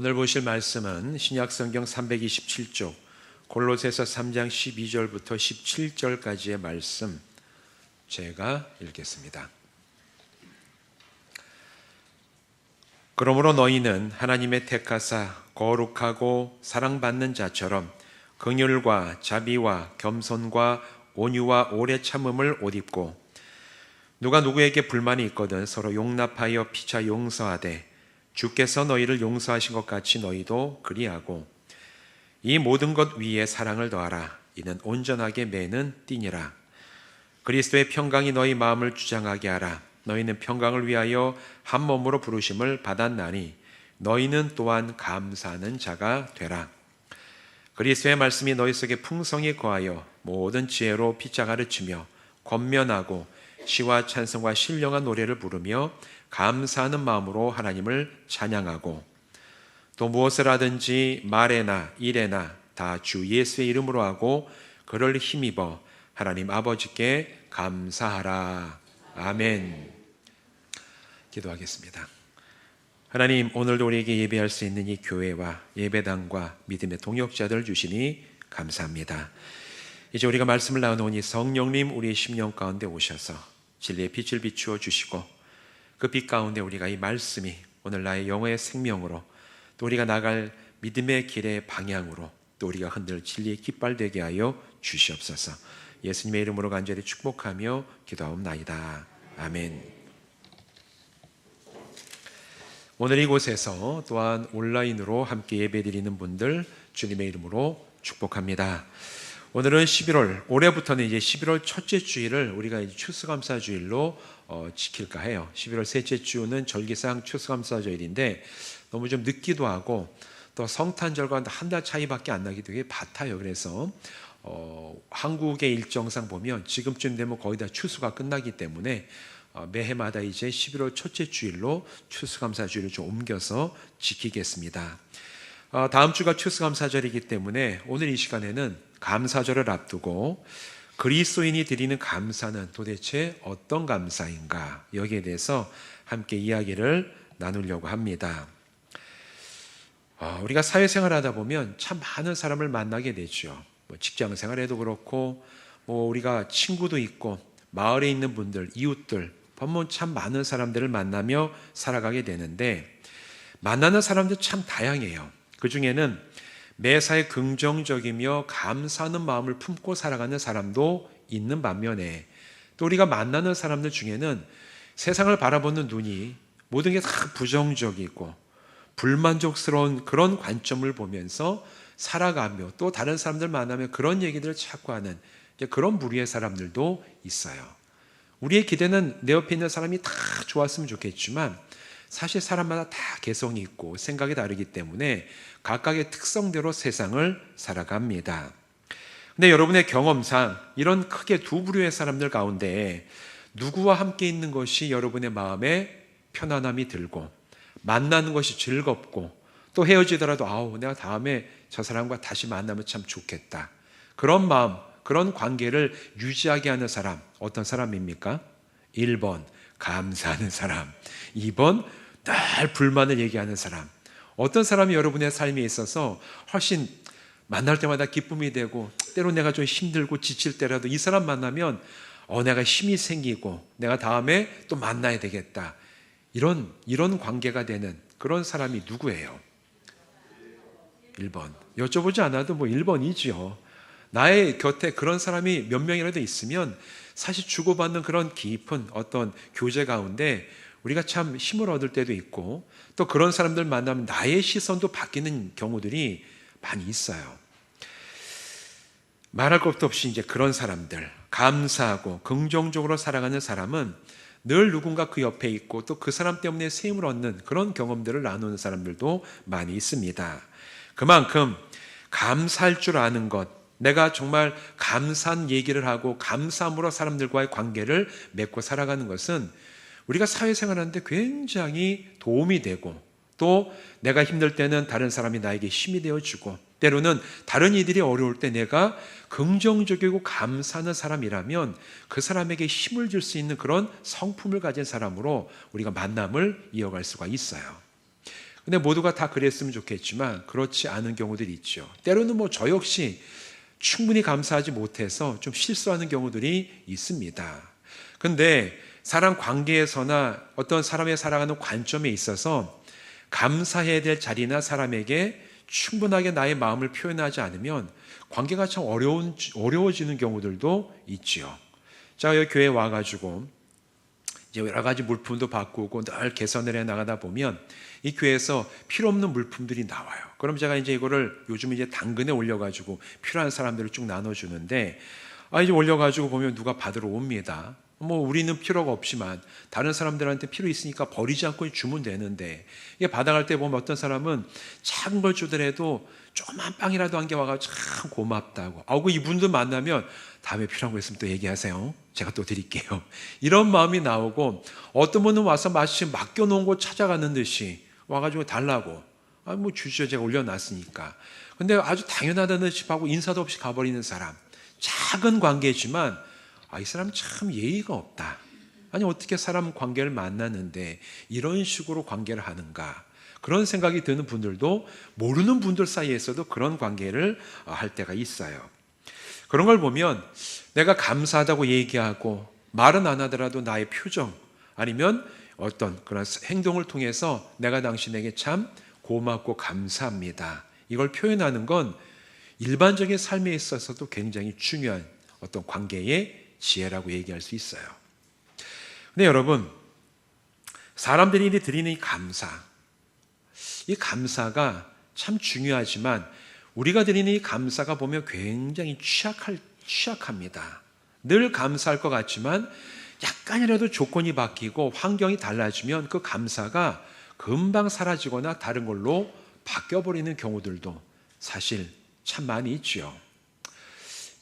오늘 보실 말씀은 신약성경 327쪽 골로새서 3장 12절부터 17절까지의 말씀, 제가 읽겠습니다. 그러므로 너희는 하나님의 택하사 거룩하고 사랑받는 자처럼 긍휼과 자비와 겸손과 온유와 오래 참음을 옷 입고, 누가 누구에게 불만이 있거든 서로 용납하여 피차 용서하되 주께서 너희를 용서하신 것 같이 너희도 그리하고, 이 모든 것 위에 사랑을 더하라. 이는 온전하게 매는 띠니라. 그리스도의 평강이 너희 마음을 주장하게 하라. 너희는 평강을 위하여 한 몸으로 부르심을 받았나니 너희는 또한 감사하는 자가 되라. 그리스도의 말씀이 너희 속에 풍성히 거하여 모든 지혜로 피차 가르치며 권면하고 시와 찬송과 신령한 노래를 부르며 감사하는 마음으로 하나님을 찬양하고, 또 무엇을 하든지 말에나 일에나 다 주 예수의 이름으로 하고 그를 힘입어 하나님 아버지께 감사하라. 아멘. 기도하겠습니다. 하나님, 오늘도 우리에게 예배할 수 있는 이 교회와 예배당과 믿음의 동역자들을 주시니 감사합니다. 이제 우리가 말씀을 나누니 성령님 우리의 심령 가운데 오셔서 진리의 빛을 비추어 주시고, 그 빛 가운데 우리가 이 말씀이 오늘 나의 영혼의 생명으로, 또 우리가 나갈 믿음의 길의 방향으로, 또 우리가 흔들 진리의 깃발 되게 하여 주시옵소서. 예수님의 이름으로 간절히 축복하며 기도하옵나이다. 아멘. 오늘 이곳에서 또한 온라인으로 함께 예배드리는 분들 주님의 이름으로 축복합니다. 오늘은 11월, 올해부터는 이제 11월 첫째 주일을 우리가 이제 추수감사주일로 지킬까 해요. 11월 셋째 주는 절기상 추수감사주일인데 너무 좀 늦기도 하고, 또 성탄절과 한 달 차이밖에 안 나기도 되게 밭아요. 그래서 한국의 일정상 보면 지금쯤 되면 거의 다 추수가 끝나기 때문에 매해마다 이제 11월 첫째 주일로 추수감사주일을 좀 옮겨서 지키겠습니다. 다음 주가 추수감사절이기 때문에 오늘 이 시간에는 감사절을 앞두고 그리스도인이 드리는 감사는 도대체 어떤 감사인가, 여기에 대해서 함께 이야기를 나누려고 합니다. 우리가 사회생활 하다 보면 참 많은 사람을 만나게 되죠. 직장생활에도 그렇고, 우리가 친구도 있고, 마을에 있는 분들, 이웃들, 보면 참 많은 사람들을 만나며 살아가게 되는데, 만나는 사람들 참 다양해요. 그 중에는 매사에 긍정적이며 감사하는 마음을 품고 살아가는 사람도 있는 반면에, 또 우리가 만나는 사람들 중에는 세상을 바라보는 눈이 모든 게 다 부정적이고 불만족스러운 그런 관점을 보면서 살아가며, 또 다른 사람들 만나면 그런 얘기들을 자꾸 하는 그런 부류의 사람들도 있어요. 우리의 기대는 내 옆에 있는 사람이 다 좋았으면 좋겠지만, 사실 사람마다 다 개성이 있고 생각이 다르기 때문에 각각의 특성대로 세상을 살아갑니다. 근데 여러분의 경험상 이런 크게 두 부류의 사람들 가운데 누구와 함께 있는 것이 여러분의 마음에 편안함이 들고, 만나는 것이 즐겁고, 또 헤어지더라도 내가 다음에 저 사람과 다시 만나면 참 좋겠다, 그런 마음, 그런 관계를 유지하게 하는 사람, 어떤 사람입니까? 1번 감사하는 사람, 2번 늘 불만을 얘기하는 사람. 어떤 사람이 여러분의 삶에 있어서 훨씬 만날 때마다 기쁨이 되고, 때로 내가 좀 힘들고 지칠 때라도 이 사람 만나면 내가 힘이 생기고 내가 다음에 또 만나야 되겠다, 이런 관계가 되는 그런 사람이 누구예요? 1번. 여쭤보지 않아도 1번이지요. 나의 곁에 그런 사람이 몇 명이라도 있으면 사실 주고받는 그런 깊은 어떤 교제 가운데 우리가 참 힘을 얻을 때도 있고, 또 그런 사람들 만나면 나의 시선도 바뀌는 경우들이 많이 있어요. 말할 것도 없이 이제 그런 사람들, 감사하고 긍정적으로 살아가는 사람은 늘 누군가 그 옆에 있고, 또 그 사람 때문에 세임을 얻는 그런 경험들을 나누는 사람들도 많이 있습니다. 그만큼 감사할 줄 아는 것, 내가 정말 감사한 얘기를 하고 감사함으로 사람들과의 관계를 맺고 살아가는 것은 우리가 사회생활하는데 굉장히 도움이 되고, 또 내가 힘들 때는 다른 사람이 나에게 힘이 되어주고, 때로는 다른 이들이 어려울 때 내가 긍정적이고 감사하는 사람이라면 그 사람에게 힘을 줄 수 있는 그런 성품을 가진 사람으로 우리가 만남을 이어갈 수가 있어요. 근데 모두가 다 그랬으면 좋겠지만 그렇지 않은 경우들이 있죠. 때로는 저 역시 충분히 감사하지 못해서 좀 실수하는 경우들이 있습니다. 근데 사람 관계에서나 어떤 사람의 살아가는 관점에 있어서 감사해야 될 자리나 사람에게 충분하게 나의 마음을 표현하지 않으면 관계가 참 어려워지는 경우들도 있지요. 제가 여기 교회에 와가지고 이제 여러 가지 물품도 바꾸고 늘 개선을 해 나가다 보면 이 교회에서 필요 없는 물품들이 나와요. 그럼 제가 이제 이거를 요즘 이제 당근에 올려가지고 필요한 사람들을 쭉 나눠주는데, 이제 올려가지고 보면 누가 받으러 옵니다. 우리는 필요가 없지만 다른 사람들한테 필요 있으니까 버리지 않고 주면 되는데, 이게 받아갈 때 보면 어떤 사람은 작은 걸 주더라도 조그만 빵이라도 한 개 와가지고 참 고맙다고. 이분들 만나면 다음에 필요한 거 있으면 또 얘기하세요. 제가 또 드릴게요. 이런 마음이 나오고, 어떤 분은 와서 마치 맡겨놓은 거 찾아가는 듯이 와가지고 달라고. 주죠. 제가 올려놨으니까. 근데 아주 당연하다는 듯이 하고 인사도 없이 가버리는 사람. 작은 관계지만 이 사람 참 예의가 없다. 아니 어떻게 사람 관계를 만나는데 이런 식으로 관계를 하는가. 그런 생각이 드는 분들도, 모르는 분들 사이에서도 그런 관계를 할 때가 있어요. 그런 걸 보면 내가 감사하다고 얘기하고 말은 안 하더라도 나의 표정, 아니면 어떤 그런 행동을 통해서 내가 당신에게 참 고맙고 감사합니다, 이걸 표현하는 건 일반적인 삶에 있어서도 굉장히 중요한 어떤 관계의 지혜라고 얘기할 수 있어요. 근데 여러분, 사람들이 드리는 이 감사가 참 중요하지만 우리가 드리는 이 감사가 보면 굉장히 취약합니다. 늘 감사할 것 같지만 약간이라도 조건이 바뀌고 환경이 달라지면 그 감사가 금방 사라지거나 다른 걸로 바뀌어버리는 경우들도 사실 참 많이 있죠.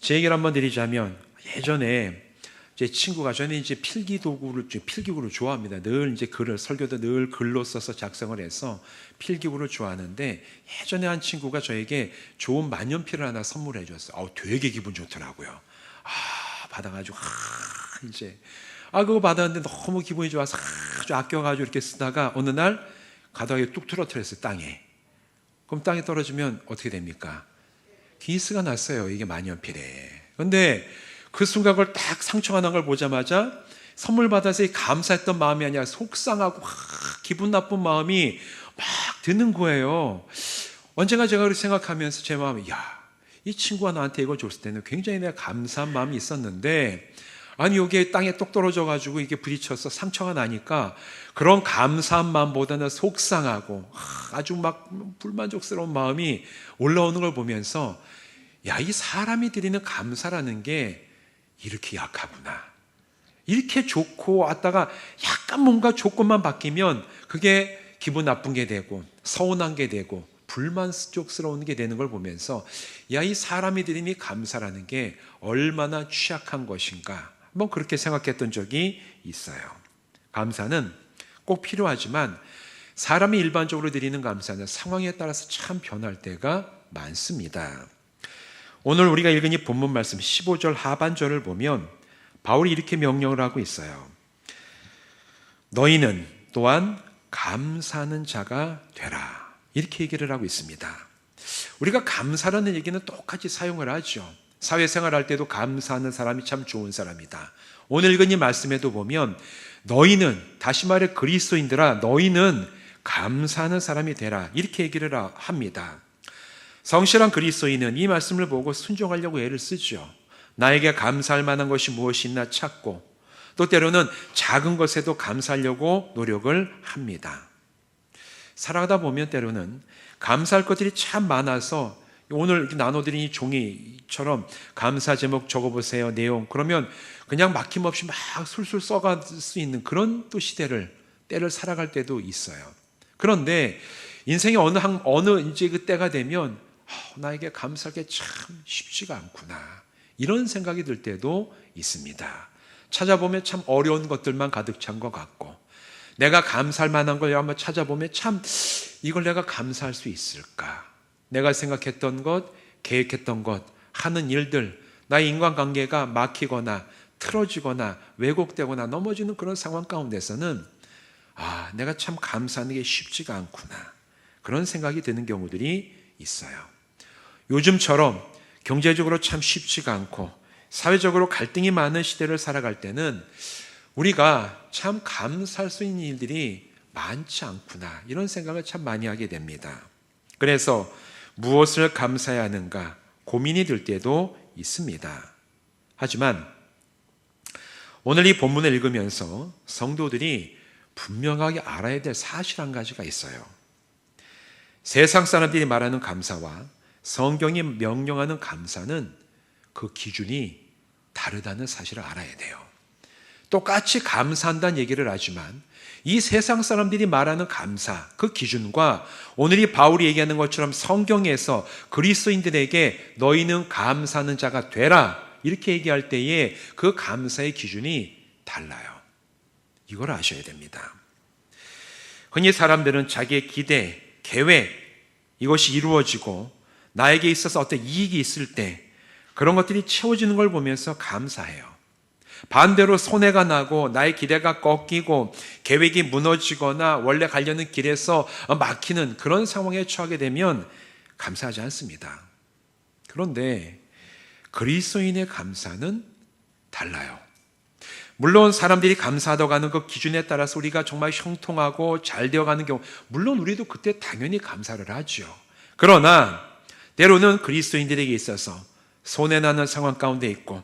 제 얘기를 한번 드리자면, 예전에 제 친구가, 저는 이제 필기구를 좋아합니다. 늘 이제 설교도 늘 글로 써서 작성을 해서 필기구를 좋아하는데, 예전에 한 친구가 저에게 좋은 만년필을 하나 선물해 줬어요. 되게 기분 좋더라고요. 받아가지고 그거 받았는데 너무 기분이 좋아서 아주 아껴가지고 이렇게 쓰다가 어느 날 가다가 뚝 떨어뜨렸어요, 땅에. 그럼 땅에 떨어지면 어떻게 됩니까? 기스가 났어요, 이게 만년필에. 근데 그 순간 그걸 딱 상처가 난 걸 보자마자 선물 받아서 감사했던 마음이 아니라 속상하고 기분 나쁜 마음이 막 드는 거예요. 언젠가 제가 그렇게 생각하면서 제 마음이, 이 친구가 나한테 이걸 줬을 때는 굉장히 내가 감사한 마음이 있었는데, 여기에 땅에 똑 떨어져가지고 이게 부딪혀서 상처가 나니까 그런 감사한 마음보다는 속상하고 아주 막 불만족스러운 마음이 올라오는 걸 보면서, 이 사람이 드리는 감사라는 게 이렇게 약하구나. 이렇게 좋고 왔다가 약간 뭔가 조건만 바뀌면 그게 기분 나쁜 게 되고 서운한 게 되고 불만족스러운 게 되는 걸 보면서, 이 사람이 드리는 감사라는 게 얼마나 취약한 것인가, 한번 그렇게 생각했던 적이 있어요. 감사는 꼭 필요하지만 사람이 일반적으로 드리는 감사는 상황에 따라서 참 변할 때가 많습니다. 오늘 우리가 읽은 이 본문 말씀 15절 하반절을 보면 바울이 이렇게 명령을 하고 있어요. 너희는 또한 감사하는 자가 되라, 이렇게 얘기를 하고 있습니다. 우리가 감사라는 얘기는 똑같이 사용을 하죠. 사회생활 할 때도 감사하는 사람이 참 좋은 사람이다. 오늘 읽은 이 말씀에도 보면 너희는, 다시 말해 그리스도인들아, 너희는 감사하는 사람이 되라, 이렇게 얘기를 합니다. 성실한 그리스도인은 이 말씀을 보고 순종하려고 애를 쓰죠. 나에게 감사할 만한 것이 무엇이 있나 찾고, 또 때로는 작은 것에도 감사하려고 노력을 합니다. 살아가다 보면 때로는 감사할 것들이 참 많아서 오늘 나눠드린 이 종이처럼 감사 제목 적어보세요, 내용, 그러면 그냥 막힘없이 막 술술 써갈 수 있는 그런 또 때를 살아갈 때도 있어요. 그런데 인생의 어느 이제 그 때가 되면 나에게 감사할 게 참 쉽지가 않구나, 이런 생각이 들 때도 있습니다. 찾아보면 참 어려운 것들만 가득 찬 것 같고, 내가 감사할 만한 걸 한번 찾아보면 참 이걸 내가 감사할 수 있을까? 내가 생각했던 것, 계획했던 것, 하는 일들, 나의 인간관계가 막히거나 틀어지거나 왜곡되거나 넘어지는 그런 상황 가운데서는 내가 참 감사하는 게 쉽지가 않구나, 그런 생각이 드는 경우들이 있어요. 요즘처럼 경제적으로 참 쉽지가 않고 사회적으로 갈등이 많은 시대를 살아갈 때는 우리가 참 감사할 수 있는 일들이 많지 않구나, 이런 생각을 참 많이 하게 됩니다. 그래서 무엇을 감사해야 하는가 고민이 들 때도 있습니다. 하지만 오늘 이 본문을 읽으면서 성도들이 분명하게 알아야 될 사실 한 가지가 있어요. 세상 사람들이 말하는 감사와 성경이 명령하는 감사는 그 기준이 다르다는 사실을 알아야 돼요. 똑같이 감사한다는 얘기를 하지만 이 세상 사람들이 말하는 감사, 그 기준과 오늘이 바울이 얘기하는 것처럼 성경에서 그리스도인들에게 너희는 감사하는 자가 되라, 이렇게 얘기할 때에 그 감사의 기준이 달라요. 이걸 아셔야 됩니다. 흔히 사람들은 자기의 기대, 계획, 이것이 이루어지고 나에게 있어서 어떤 이익이 있을 때 그런 것들이 채워지는 걸 보면서 감사해요. 반대로 손해가 나고 나의 기대가 꺾이고 계획이 무너지거나 원래 가려는 길에서 막히는 그런 상황에 처하게 되면 감사하지 않습니다. 그런데 그리스도인의 감사는 달라요. 물론 사람들이 감사하다고 하는 그 기준에 따라서 우리가 정말 형통하고 잘 되어가는 경우, 물론 우리도 그때 당연히 감사를 하죠. 그러나 때로는 그리스도인들에게 있어서 손해나는 상황 가운데 있고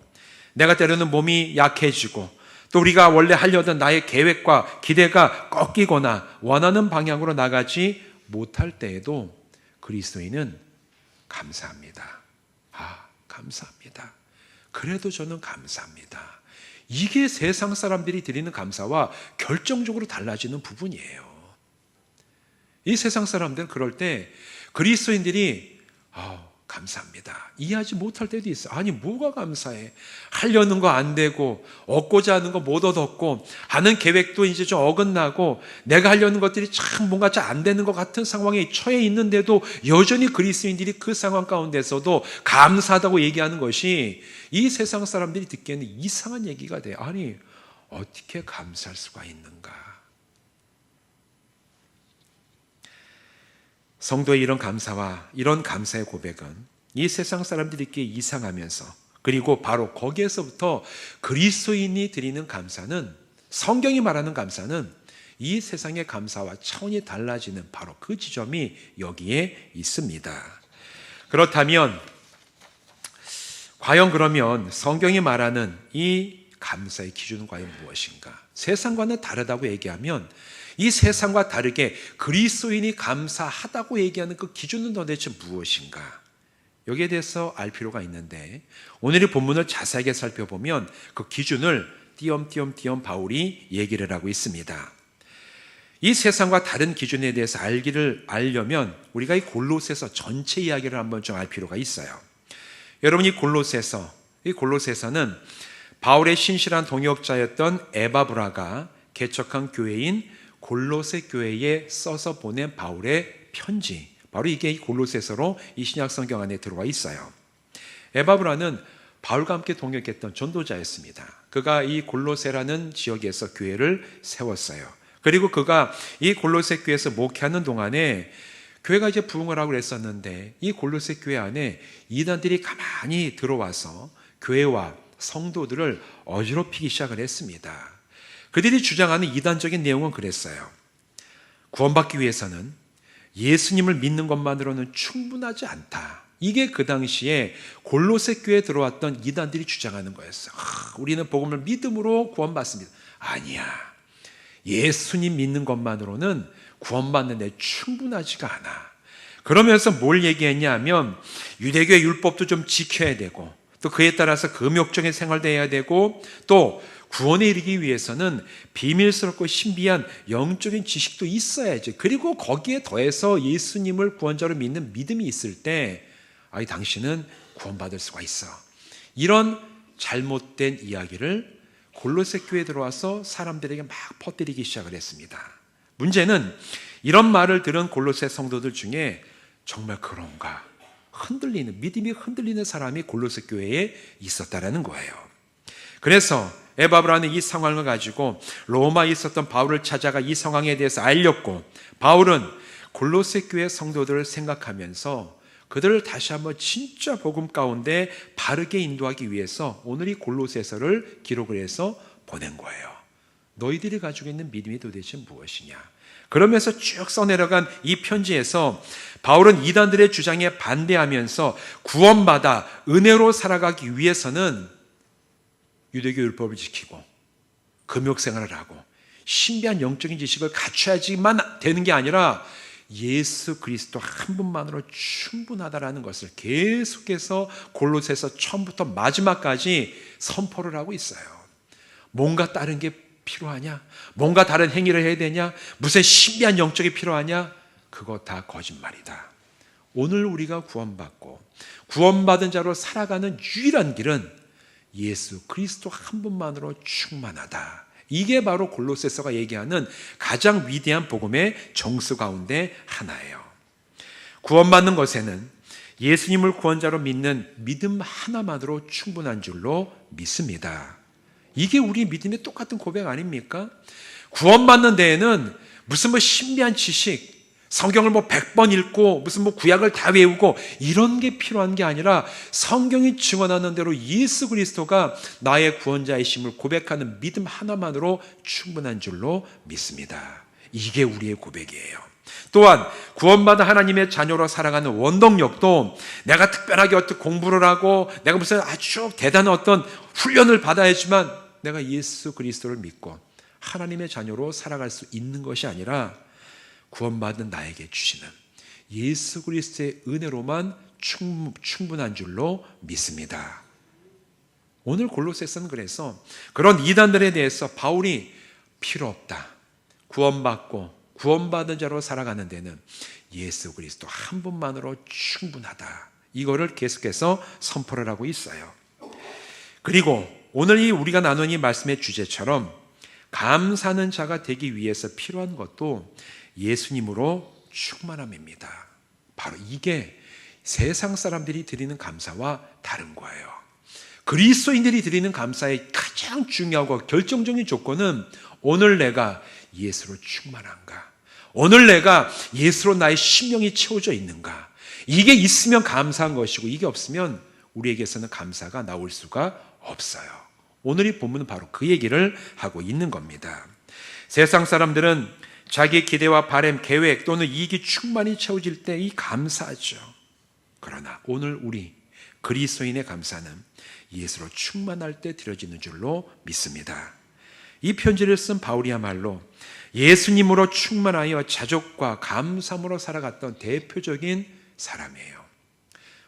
내가 때로는 몸이 약해지고 또 우리가 원래 하려던 나의 계획과 기대가 꺾이거나 원하는 방향으로 나가지 못할 때에도 그리스도인은 감사합니다. 감사합니다. 그래도 저는 감사합니다. 이게 세상 사람들이 드리는 감사와 결정적으로 달라지는 부분이에요. 이 세상 사람들은 그럴 때 그리스도인들이 감사합니다, 이해하지 못할 때도 있어요. 아니 뭐가 감사해, 하려는 거 안 되고 얻고자 하는 거 못 얻었고 하는 계획도 이제 좀 어긋나고 내가 하려는 것들이 참 뭔가 잘 안 되는 것 같은 상황에 처해 있는데도 여전히 그리스도인들이 그 상황 가운데서도 감사하다고 얘기하는 것이 이 세상 사람들이 듣기에는 이상한 얘기가 돼요. 아니 어떻게 감사할 수가 있는가. 성도의 이런 감사와 이런 감사의 고백은 이 세상 사람들에게 이상하면서, 그리고 바로 거기에서부터 그리스도인이 드리는 감사는, 성경이 말하는 감사는 이 세상의 감사와 차원이 달라지는 바로 그 지점이 여기에 있습니다. 그렇다면 과연 그러면 성경이 말하는 이 감사의 기준은 과연 무엇인가? 세상과는 다르다고 얘기하면 이 세상과 다르게 그리스도인이 감사하다고 얘기하는 그 기준은 도대체 무엇인가? 여기에 대해서 알 필요가 있는데 오늘의 본문을 자세하게 살펴보면 그 기준을 띄엄띄엄 바울이 얘기를 하고 있습니다. 이 세상과 다른 기준에 대해서 알려면 우리가 이 골로새서 전체 이야기를 한번 좀 알 필요가 있어요. 여러분 이 골로새서는 바울의 신실한 동역자였던 에바브라가 개척한 교회인 골로새 교회에 써서 보낸 바울의 편지, 바로 이게 이 골로새서로 이 신약 성경 안에 들어와 있어요. 에바브라는 바울과 함께 동역했던 전도자였습니다. 그가 이 골로새라는 지역에서 교회를 세웠어요. 그리고 그가 이 골로새 교회에서 목회하는 동안에 교회가 이제 부흥을 하고 그랬었는데 이 골로새 교회 안에 이단들이 가만히 들어와서 교회와 성도들을 어지럽히기 시작을 했습니다. 그들이 주장하는 이단적인 내용은 그랬어요. 구원받기 위해서는 예수님을 믿는 것만으로는 충분하지 않다. 이게 그 당시에 골로새 교회에 들어왔던 이단들이 주장하는 거였어요. 우리는 복음을 믿음으로 구원받습니다. 아니야. 예수님 믿는 것만으로는 구원받는 데 충분하지가 않아. 그러면서 뭘 얘기했냐 하면 유대교의 율법도 좀 지켜야 되고 또 그에 따라서 금욕적인 생활도 해야 되고 또 구원에 이르기 위해서는 비밀스럽고 신비한 영적인 지식도 있어야지. 그리고 거기에 더해서 예수님을 구원자로 믿는 믿음이 있을 때 당신은 구원받을 수가 있어. 이런 잘못된 이야기를 골로새 교회에 들어와서 사람들에게 막 퍼뜨리기 시작을 했습니다. 문제는 이런 말을 들은 골로새 성도들 중에 정말 그런가 믿음이 흔들리는 사람이 골로새 교회에 있었다라는 거예요. 그래서 에바브라는 이 상황을 가지고 로마에 있었던 바울을 찾아가 이 상황에 대해서 알렸고 바울은 골로새 교회 성도들을 생각하면서 그들을 다시 한번 진짜 복음 가운데 바르게 인도하기 위해서 오늘 이 골로새서를 기록을 해서 보낸 거예요. 너희들이 가지고 있는 믿음이 도대체 무엇이냐? 그러면서 쭉 써내려간 이 편지에서 바울은 이단들의 주장에 반대하면서 구원받아 은혜로 살아가기 위해서는 유대교 율법을 지키고 금욕생활을 하고 신비한 영적인 지식을 갖춰야지만 되는 게 아니라 예수 그리스도 한 분만으로 충분하다라는 것을 계속해서 골로새서 처음부터 마지막까지 선포를 하고 있어요. 뭔가 다른 게 필요하냐? 뭔가 다른 행위를 해야 되냐? 무슨 신비한 영적이 필요하냐? 그거 다 거짓말이다. 오늘 우리가 구원받고 구원받은 자로 살아가는 유일한 길은 예수 그리스도 한 분만으로 충만하다. 이게 바로 골로새서가 얘기하는 가장 위대한 복음의 정수 가운데 하나예요. 구원받는 것에는 예수님을 구원자로 믿는 믿음 하나만으로 충분한 줄로 믿습니다. 이게 우리 믿음의 똑같은 고백 아닙니까? 구원받는 데에는 무슨 신비한 지식, 성경을 100번 읽고 무슨 구약을 다 외우고 이런 게 필요한 게 아니라 성경이 증언하는 대로 예수 그리스도가 나의 구원자이심을 고백하는 믿음 하나만으로 충분한 줄로 믿습니다. 이게 우리의 고백이에요. 또한 구원받은 하나님의 자녀로 살아가는 원동력도 내가 특별하게 어떤 공부를 하고 내가 무슨 아주 대단한 어떤 훈련을 받아야지만 내가 예수 그리스도를 믿고 하나님의 자녀로 살아갈 수 있는 것이 아니라 구원받은 나에게 주시는 예수 그리스도의 은혜로만 충분한 줄로 믿습니다. 오늘 골로새서는 그래서 그런 이단들에 대해서 바울이 필요 없다. 구원받고 구원받은 자로 살아가는 데는 예수 그리스도 한 분만으로 충분하다. 이거를 계속해서 선포를 하고 있어요. 그리고 오늘 우리가 나눈 이 말씀의 주제처럼 감사하는 자가 되기 위해서 필요한 것도 예수님으로 충만함입니다. 바로 이게 세상 사람들이 드리는 감사와 다른 거예요. 그리스도인들이 드리는 감사의 가장 중요하고 결정적인 조건은 오늘 내가 예수로 충만한가? 오늘 내가 예수로 나의 심령이 채워져 있는가? 이게 있으면 감사한 것이고 이게 없으면 우리에게서는 감사가 나올 수가 없어요. 오늘 이 본문은 바로 그 얘기를 하고 있는 겁니다. 세상 사람들은 자기 기대와 바람, 계획 또는 이익이 충만히 채워질 때 이 감사하죠. 그러나 오늘 우리 그리스도인의 감사는 예수로 충만할 때 드려지는 줄로 믿습니다. 이 편지를 쓴 바울이야말로 예수님으로 충만하여 자족과 감사함으로 살아갔던 대표적인 사람이에요.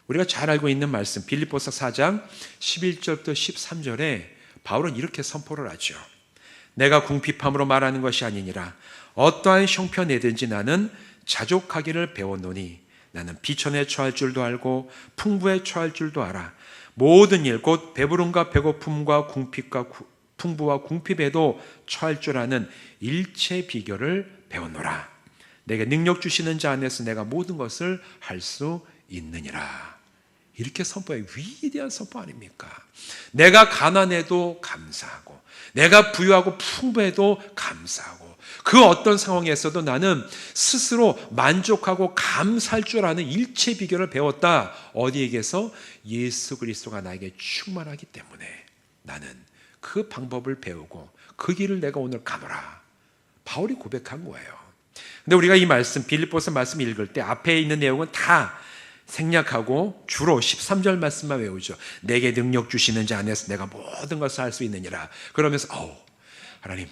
우리가 잘 알고 있는 말씀 빌립보서 4장 11절부터 13절에 바울은 이렇게 선포를 하죠. 내가 궁핍함으로 말하는 것이 아니니라. 어떠한 형편에든지 나는 자족하기를 배웠노니 나는 비천에 처할 줄도 알고 풍부에 처할 줄도 알아. 모든 일 곧 배부름과 배고픔과 궁핍과 풍부와 궁핍에도 처할 줄 아는 일체 비결을 배웠노라. 내게 능력 주시는 자 안에서 내가 모든 것을 할 수 있느니라. 이렇게 선포해. 위대한 선포 아닙니까? 내가 가난해도 감사하고 내가 부유하고 풍부해도 감사하고 그 어떤 상황에서도 나는 스스로 만족하고 감사할 줄 아는 일체 비결을 배웠다. 어디에게서? 예수 그리스도가 나에게 충만하기 때문에 나는 그 방법을 배우고 그 길을 내가 오늘 가노라. 바울이 고백한 거예요. 근데 우리가 이 말씀 빌립보서 말씀 읽을 때 앞에 있는 내용은 다 생략하고 주로 13절 말씀만 외우죠. 내게 능력 주시는 자 안에서 내가 모든 것을 할 수 있느니라. 그러면서 하나님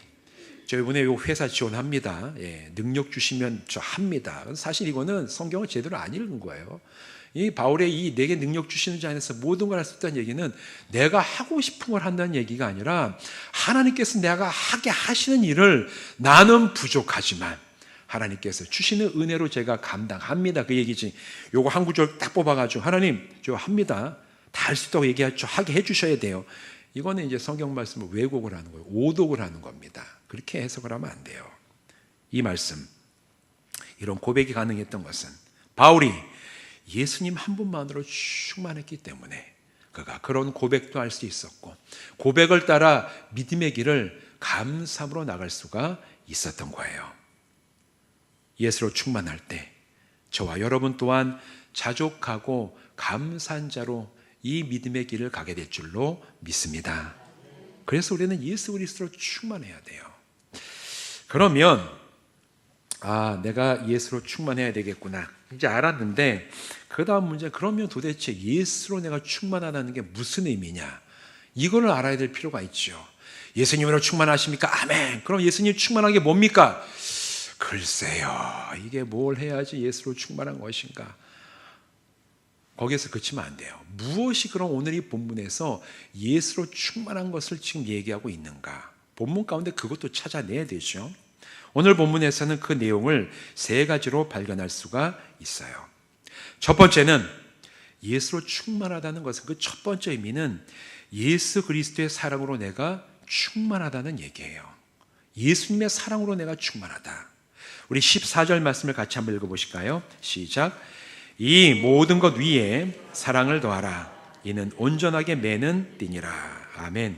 저 이번에 요 회사 지원합니다. 능력 주시면 저 합니다. 사실 이거는 성경을 제대로 안 읽은 거예요. 이 바울의 이 내게 능력 주시는 자 안에서 모든 걸 할 수 있다는 얘기는 내가 하고 싶은 걸 한다는 얘기가 아니라 하나님께서 내가 하게 하시는 일을 나는 부족하지만 하나님께서 주시는 은혜로 제가 감당합니다. 그 얘기지. 요거 한 구절 딱 뽑아가지고 하나님 저 합니다. 다 할 수 있다고 하게 해주셔야 돼요. 이거는 이제 성경 말씀을 왜곡을 하는 거예요. 오독을 하는 겁니다. 그렇게 해석을 하면 안 돼요. 이 말씀, 이런 고백이 가능했던 것은 바울이 예수님 한 분만으로 충만했기 때문에 그가 그런 고백도 할 수 있었고 고백을 따라 믿음의 길을 감사함으로 나갈 수가 있었던 거예요. 예수로 충만할 때 저와 여러분 또한 자족하고 감사한 자로 이 믿음의 길을 가게 될 줄로 믿습니다. 그래서 우리는 예수 그리스도로 충만해야 돼요. 그러면 내가 예수로 충만해야 되겠구나 이제 알았는데, 그 다음 문제, 그러면 도대체 예수로 내가 충만하다는 게 무슨 의미냐, 이거를 알아야 될 필요가 있죠. 예수님으로 충만하십니까? 아멘. 그럼 예수님 충만한 게 뭡니까? 글쎄요, 이게 뭘 해야지 예수로 충만한 것인가? 거기에서 그치면 안 돼요. 무엇이 그럼 오늘 이 본문에서 예수로 충만한 것을 지금 얘기하고 있는가? 본문 가운데 그것도 찾아내야 되죠. 오늘 본문에서는 그 내용을 세 가지로 발견할 수가 있어요. 첫 번째는 예수로 충만하다는 것은, 그 첫 번째 의미는 예수 그리스도의 사랑으로 내가 충만하다는 얘기예요. 예수님의 사랑으로 내가 충만하다. 우리 14절 말씀을 같이 한번 읽어보실까요? 시작. 이 모든 것 위에 사랑을 더하라. 이는 온전하게 매는 띠니라. 아멘.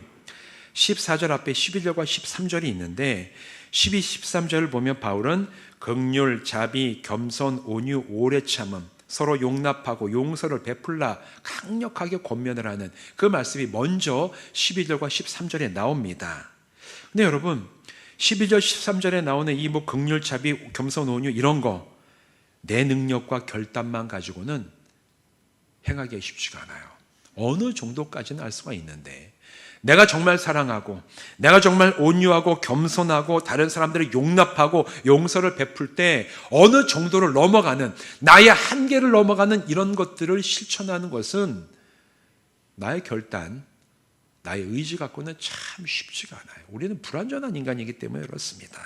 14절 앞에 11절과 13절이 있는데 12, 13절을 보면 바울은 긍휼, 자비, 겸손, 온유, 오래 참음, 서로 용납하고 용서를 베풀라 강력하게 권면을 하는 그 말씀이 먼저 12절과 13절에 나옵니다. 근데 여러분, 12절, 13절에 나오는 이 긍휼, 자비, 겸손, 온유 이런 거 내 능력과 결단만 가지고는 행하기가 쉽지가 않아요. 어느 정도까지는 알 수가 있는데, 내가 정말 사랑하고 내가 정말 온유하고 겸손하고 다른 사람들을 용납하고 용서를 베풀 때 어느 정도를 넘어가는, 나의 한계를 넘어가는 이런 것들을 실천하는 것은 나의 결단, 나의 의지 갖고는 참 쉽지가 않아요. 우리는 불완전한 인간이기 때문에 그렇습니다.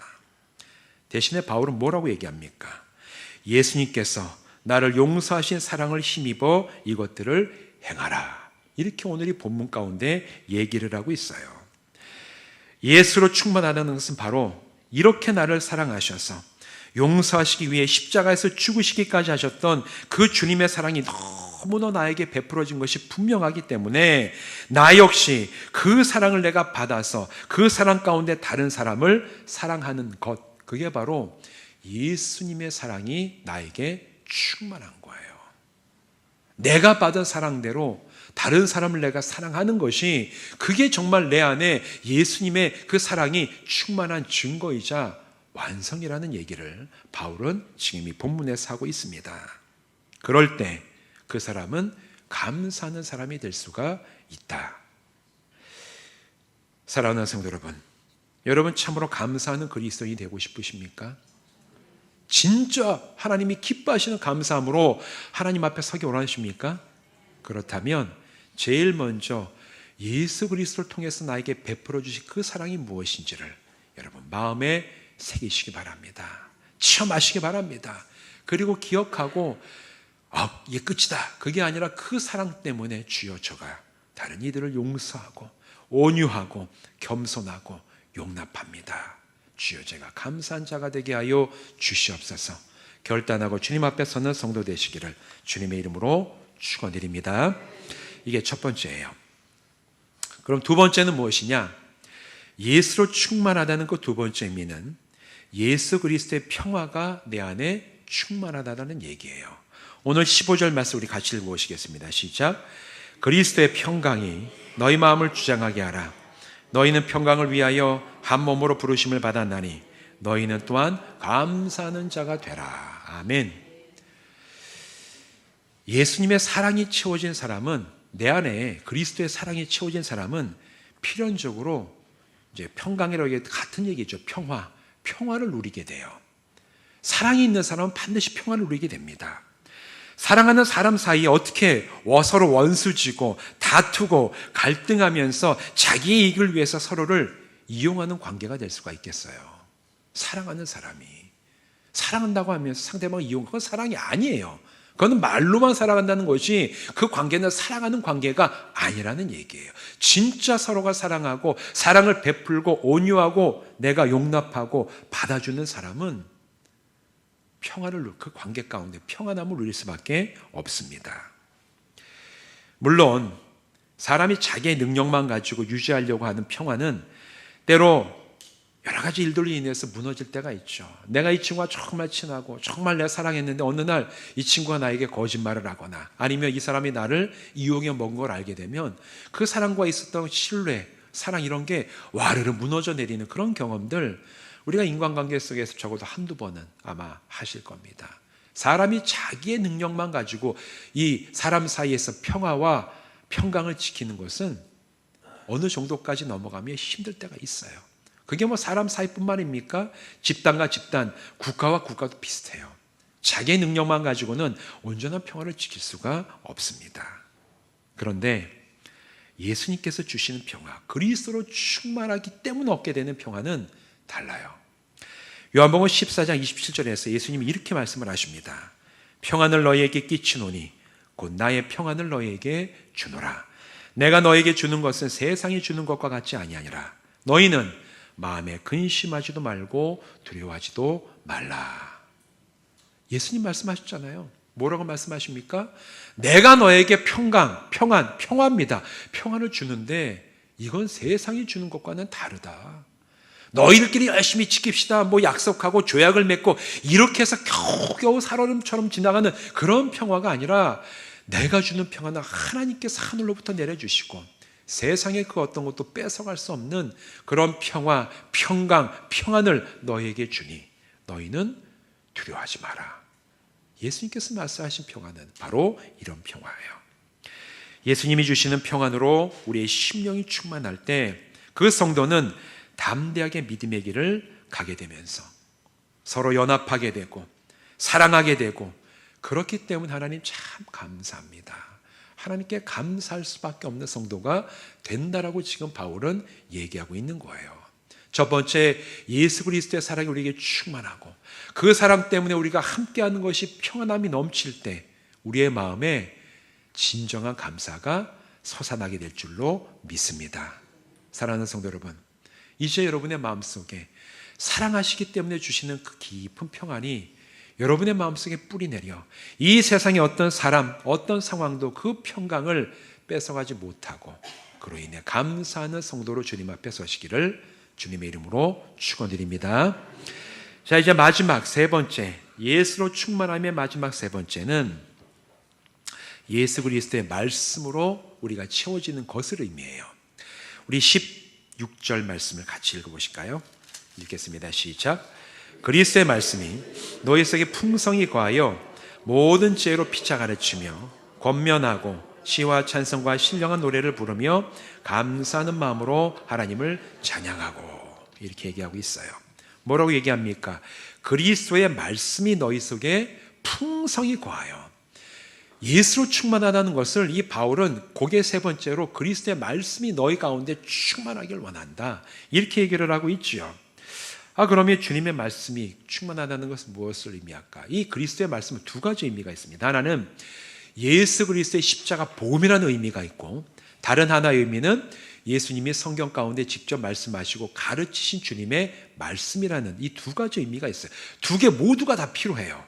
대신에 바울은 뭐라고 얘기합니까? 예수님께서 나를 용서하신 사랑을 힘입어 이것들을 행하라. 이렇게 오늘 이 본문 가운데 얘기를 하고 있어요. 예수로 충만하다는 것은 바로 이렇게 나를 사랑하셔서 용서하시기 위해 십자가에서 죽으시기까지 하셨던 그 주님의 사랑이 너무나 나에게 베풀어진 것이 분명하기 때문에 나 역시 그 사랑을 내가 받아서 그 사랑 가운데 다른 사람을 사랑하는 것, 그게 바로 예수님의 사랑이 나에게 충만한 거예요. 내가 받은 사랑대로 다른 사람을 내가 사랑하는 것이, 그게 정말 내 안에 예수님의 그 사랑이 충만한 증거이자 완성이라는 얘기를 바울은 지금 이 본문에서 하고 있습니다. 그럴 때 그 사람은 감사하는 사람이 될 수가 있다. 사랑하는 성도 여러분, 여러분 참으로 감사하는 그리스도인이 되고 싶으십니까? 진짜 하나님이 기뻐하시는 감사함으로 하나님 앞에 서기 원하십니까? 그렇다면 제일 먼저 예수 그리스도를 통해서 나에게 베풀어 주신 그 사랑이 무엇인지를 여러분 마음에 새기시기 바랍니다. 체험하시기 바랍니다. 그리고 기억하고 이게 끝이다, 그게 아니라 그 사랑 때문에 주여 저가 다른 이들을 용서하고 온유하고 겸손하고 용납합니다. 주여 제가 감사한 자가 되게 하여 주시옵소서. 결단하고 주님 앞에 서는 성도 되시기를 주님의 이름으로 축원드립니다. 이게 첫 번째예요. 그럼 두 번째는 무엇이냐? 예수로 충만하다는 그 두 번째 의미는 예수 그리스도의 평화가 내 안에 충만하다는 얘기예요. 오늘 15절 말씀 우리 같이 읽어보시겠습니다. 시작. 그리스도의 평강이 너희 마음을 주장하게 하라. 너희는 평강을 위하여 한 몸으로 부르심을 받았나니 너희는 또한 감사하는 자가 되라. 아멘. 예수님의 사랑이 채워진 사람은, 내 안에 그리스도의 사랑이 채워진 사람은 필연적으로 이제 평강이라고 같은 얘기죠. 평화를 누리게 돼요. 사랑이 있는 사람은 반드시 평화를 누리게 됩니다. 사랑하는 사람 사이에 어떻게 서로 원수지고 다투고 갈등하면서 자기의 이익을 위해서 서로를 이용하는 관계가 될 수가 있겠어요? 사랑하는 사람이 사랑한다고 하면서 상대방을 이용하는 건 사랑이 아니에요. 그건 말로만 사랑한다는 것이 그 관계는 사랑하는 관계가 아니라는 얘기예요. 진짜 서로가 사랑하고 사랑을 베풀고 온유하고 내가 용납하고 받아주는 사람은 그 관계 가운데 평안함을 누릴 수밖에 없습니다. 물론 사람이 자기의 능력만 가지고 유지하려고 하는 평화는 때로 여러 가지 일들로 인해서 무너질 때가 있죠. 내가 이 친구와 정말 친하고 정말 내가 사랑했는데 어느 날 이 친구가 나에게 거짓말을 하거나 아니면 이 사람이 나를 이용해 먹은 걸 알게 되면 그 사람과 있었던 신뢰, 사랑 이런 게 와르르 무너져 내리는 그런 경험들 우리가 인간관계 속에서 적어도 한두 번은 아마 하실 겁니다. 사람이 자기의 능력만 가지고 이 사람 사이에서 평화와 평강을 지키는 것은 어느 정도까지 넘어가면 힘들 때가 있어요. 그게 뭐 사람 사이뿐만입니까? 집단과 집단, 국가와 국가도 비슷해요. 자기의 능력만 가지고는 온전한 평화를 지킬 수가 없습니다. 그런데 예수님께서 주시는 평화, 그리스도로 충만하기 때문에 얻게 되는 평화는 달라요. 요한복음 14장 27절에서 예수님이 이렇게 말씀을 하십니다. 평안을 너희에게 끼치노니 곧 나의 평안을 너희에게 주노라. 내가 너희에게 주는 것은 세상이 주는 것과 같지 아니하니라. 너희는 마음에 근심하지도 말고 두려워하지도 말라. 예수님 말씀하셨잖아요. 뭐라고 말씀하십니까? 내가 너에게 평강, 평안, 평화입니다. 평안을 주는데 이건 세상이 주는 것과는 다르다. 너희들끼리 열심히 지킵시다. 뭐 약속하고 조약을 맺고 이렇게 해서 겨우겨우 살얼음처럼 지나가는 그런 평화가 아니라 내가 주는 평화는 하나님께서 하늘로부터 내려주시고 세상의 그 어떤 것도 뺏어갈 수 없는 그런 평화, 평강, 평안을 너희에게 주니 너희는 두려워하지 마라. 예수님께서 말씀하신 평안은 바로 이런 평화예요. 예수님이 주시는 평안으로 우리의 심령이 충만할 때 그 성도는 담대하게 믿음의 길을 가게 되면서 서로 연합하게 되고 사랑하게 되고 그렇기 때문에 하나님 참 감사합니다. 하나님께 감사할 수밖에 없는 성도가 된다라고 지금 바울은 얘기하고 있는 거예요. 첫 번째, 예수 그리스도의 사랑이 우리에게 충만하고 그 사랑 때문에 우리가 함께하는 것이 평안함이 넘칠 때 우리의 마음에 진정한 감사가 솟아나게 될 줄로 믿습니다. 사랑하는 성도 여러분, 이제 여러분의 마음속에 사랑하시기 때문에 주시는 그 깊은 평안이 여러분의 마음속에 뿌리 내려 이 세상의 어떤 사람, 어떤 상황도 그 평강을 뺏어가지 못하고 그로 인해 감사하는 성도로 주님 앞에 서시기를 주님의 이름으로 축원드립니다. 자, 이제 마지막 세 번째, 예수로 충만함의 마지막 세 번째는 예수 그리스도의 말씀으로 우리가 채워지는 것을 의미해요. 우리 16절 말씀을 같이 읽어보실까요? 읽겠습니다. 시작. 그리스도의 말씀이 너희 속에 풍성히 거하여 모든 지혜로 피차 가르치며 권면하고 시와 찬송과 신령한 노래를 부르며 감사하는 마음으로 하나님을 찬양하고 이렇게 얘기하고 있어요. 뭐라고 얘기합니까? 그리스도의 말씀이 너희 속에 풍성히 거하여. 예수로 충만하다는 것을 이 바울은 고개 세 번째로 그리스도의 말씀이 너희 가운데 충만하길 원한다 이렇게 얘기를 하고 있죠. 그러면 주님의 말씀이 충만하다는 것은 무엇을 의미할까? 이 그리스도의 말씀은 두 가지 의미가 있습니다. 하나는 예수 그리스도의 십자가 복음이라는 의미가 있고 다른 하나의 의미는 예수님이 성경 가운데 직접 말씀하시고 가르치신 주님의 말씀이라는 이 두 가지 의미가 있어요. 두 개 모두가 다 필요해요.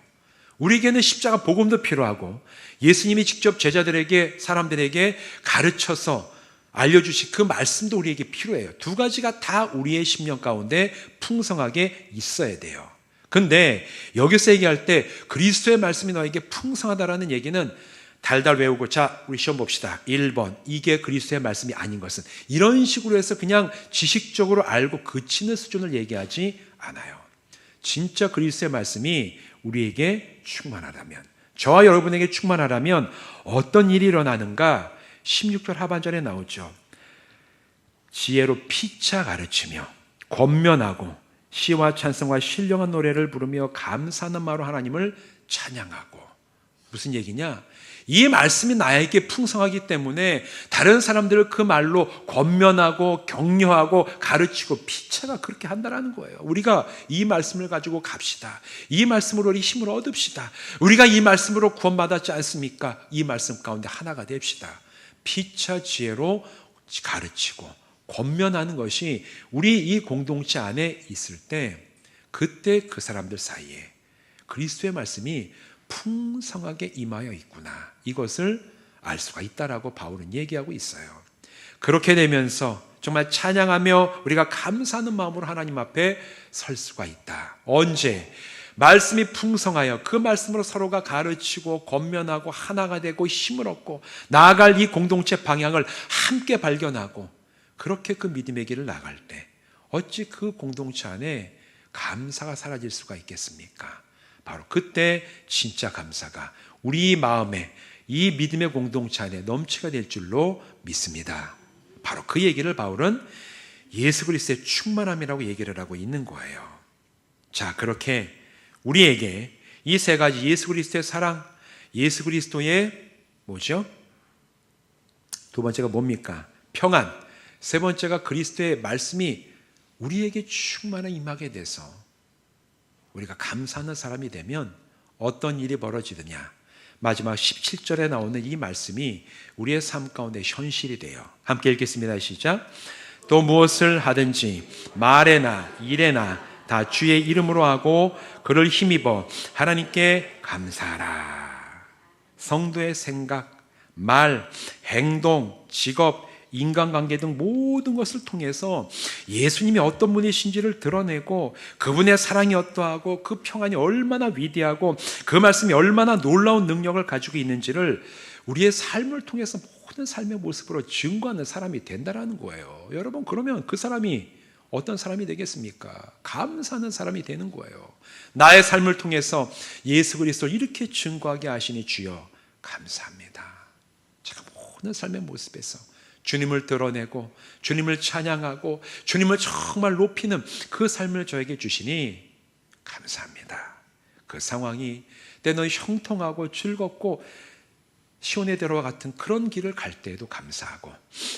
우리에게는 십자가 복음도 필요하고 예수님이 직접 제자들에게 사람들에게 가르쳐서 알려주신 그 말씀도 우리에게 필요해요. 두 가지가 다 우리의 심령 가운데 풍성하게 있어야 돼요. 근데 여기서 얘기할 때 그리스도의 말씀이 너에게 풍성하다라는 얘기는 달달 외우고 자 우리 시험 봅시다. 1번 이게 그리스도의 말씀이 아닌 것은 이런 식으로 해서 그냥 지식적으로 알고 그치는 수준을 얘기하지 않아요. 진짜 그리스도의 말씀이 우리에게 충만하다면 저와 여러분에게 충만하다면 어떤 일이 일어나는가 16절 하반절에 나오죠. 지혜로 피차 가르치며 권면하고 시와 찬송과 신령한 노래를 부르며 감사하는 마음으로 하나님을 찬양하고. 무슨 얘기냐? 이 말씀이 나에게 풍성하기 때문에 다른 사람들을 그 말로 권면하고 격려하고 가르치고 피차가 그렇게 한다는 거예요. 우리가 이 말씀을 가지고 갑시다. 이 말씀으로 우리 힘을 얻읍시다. 우리가 이 말씀으로 구원받았지 않습니까? 이 말씀 가운데 하나가 됩시다. 피차 지혜로 가르치고 권면하는 것이 우리 이 공동체 안에 있을 때 그때 그 사람들 사이에 그리스도의 말씀이 풍성하게 임하여 있구나. 이것을 알 수가 있다라고 바울은 얘기하고 있어요. 그렇게 되면서 정말 찬양하며 우리가 감사하는 마음으로 하나님 앞에 설 수가 있다. 언제? 말씀이 풍성하여 그 말씀으로 서로가 가르치고 권면하고 하나가 되고 힘을 얻고 나아갈 이 공동체 방향을 함께 발견하고 그렇게 그 믿음의 길을 나갈 때 어찌 그 공동체 안에 감사가 사라질 수가 있겠습니까? 바로 그때 진짜 감사가 우리 마음에 이 믿음의 공동체 안에 넘치게 될 줄로 믿습니다. 바로 그 얘기를 바울은 예수 그리스도의 충만함이라고 얘기를 하고 있는 거예요. 자, 그렇게 우리에게 이 세 가지 예수 그리스도의 사랑, 예수 그리스도의 뭐죠? 두 번째가 뭡니까? 평안. 세 번째가 그리스도의 말씀이 우리에게 충만히 임하게 돼서 우리가 감사하는 사람이 되면 어떤 일이 벌어지느냐? 마지막 17절에 나오는 이 말씀이 우리의 삶 가운데 현실이 돼요. 함께 읽겠습니다. 시작. 또 무엇을 하든지 말에나 일에나 다 주의 이름으로 하고 그를 힘입어 하나님께 감사하라. 성도의 생각, 말, 행동, 직업, 인간관계 등 모든 것을 통해서 예수님이 어떤 분이신지를 드러내고 그분의 사랑이 어떠하고 그 평안이 얼마나 위대하고 그 말씀이 얼마나 놀라운 능력을 가지고 있는지를 우리의 삶을 통해서 모든 삶의 모습으로 증거하는 사람이 된다는 거예요. 여러분, 그러면 그 사람이 어떤 사람이 되겠습니까? 감사하는 사람이 되는 거예요. 나의 삶을 통해서 예수 그리스도를 이렇게 증거하게 하시니 주여 감사합니다. 제가 모든 삶의 모습에서 주님을 드러내고 주님을 찬양하고 주님을 정말 높이는 그 삶을 저에게 주시니 감사합니다. 그 상황이 때는 형통하고 즐겁고 시온의 대로와 같은 그런 길을 갈 때에도 감사하고,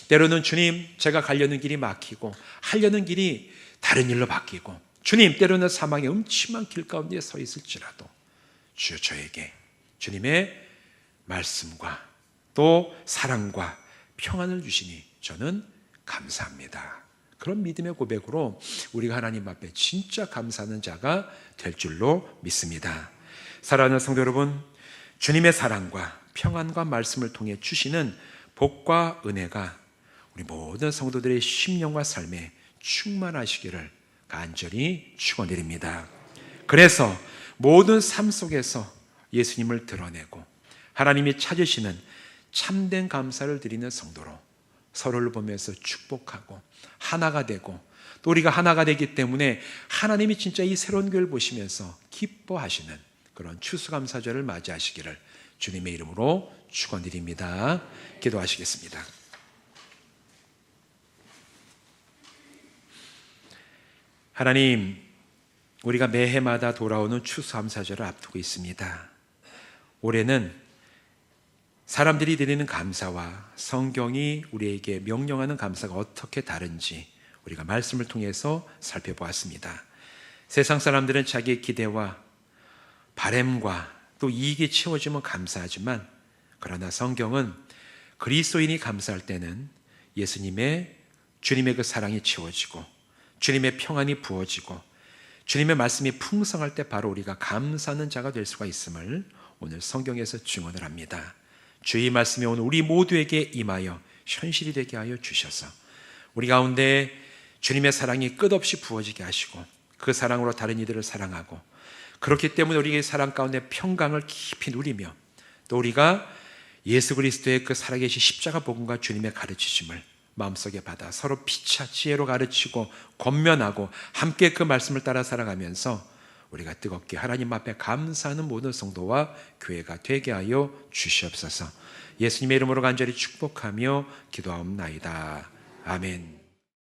때로는 주님 제가 가려는 길이 막히고 하려는 길이 다른 일로 바뀌고, 주님 때로는 사망의 음침한 길 가운데 서 있을지라도 주여 저에게 주님의 말씀과 또 사랑과 평안을 주시니 저는 감사합니다. 그런 믿음의 고백으로 우리가 하나님 앞에 진짜 감사하는 자가 될 줄로 믿습니다. 사랑하는 성도 여러분, 주님의 사랑과 평안과 말씀을 통해 주시는 복과 은혜가 우리 모든 성도들의 심령과 삶에 충만하시기를 간절히 축원드립니다. 그래서 모든 삶 속에서 예수님을 드러내고 하나님이 찾으시는 참된 감사를 드리는 성도로 서로를 보면서 축복하고 하나가 되고, 또 우리가 하나가 되기 때문에 하나님이 진짜 이 새로운 교회를 보시면서 기뻐하시는 그런 추수감사절을 맞이하시기를 주님의 이름으로 축원드립니다. 기도하시겠습니다. 하나님, 우리가 매해마다 돌아오는 추수감사절을 앞두고 있습니다. 올해는 사람들이 드리는 감사와 성경이 우리에게 명령하는 감사가 어떻게 다른지 우리가 말씀을 통해서 살펴보았습니다. 세상 사람들은 자기의 기대와 바램과 또 이익이 채워지면 감사하지만, 그러나 성경은 그리스도인이 감사할 때는 주님의 그 사랑이 채워지고 주님의 평안이 부어지고 주님의 말씀이 풍성할 때 바로 우리가 감사하는 자가 될 수가 있음을 오늘 성경에서 증언을 합니다. 주의 말씀이 오늘 우리 모두에게 임하여 현실이 되게 하여 주셔서 우리 가운데 주님의 사랑이 끝없이 부어지게 하시고 그 사랑으로 다른 이들을 사랑하고, 그렇기 때문에 우리의 사랑 가운데 평강을 깊이 누리며 또 우리가 예수 그리스도의 그 살아계신 십자가 복음과 주님의 가르치심을 마음속에 받아 서로 피차 지혜로 가르치고 권면하고 함께 그 말씀을 따라 살아가면서 우리가 뜨겁게 하나님 앞에 감사하는 모든 성도와 교회가 되게 하여 주시옵소서. 예수님의 이름으로 간절히 축복하며 기도하옵나이다. 아멘.